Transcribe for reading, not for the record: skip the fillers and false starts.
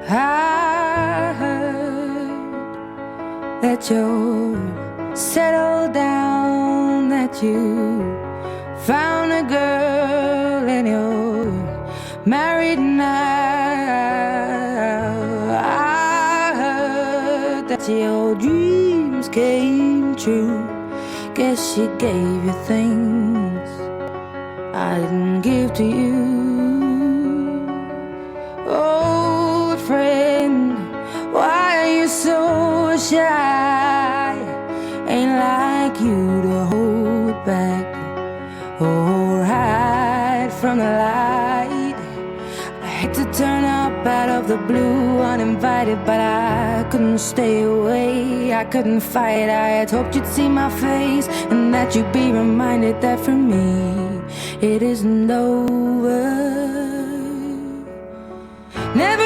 I heard that you're settled down, that you found a girl and you're married now. I heard that your dreams came true. Guess she gave you things I didn't give to you. Oh, friend, why are you so shy? Ain't like you to hold back or hide from the light. I hate to turn up out of the blue uninvited, but I couldn't stay away, I couldn't fight. I had hoped you'd see my face and that you'd be reminded that for me it isn't over. Never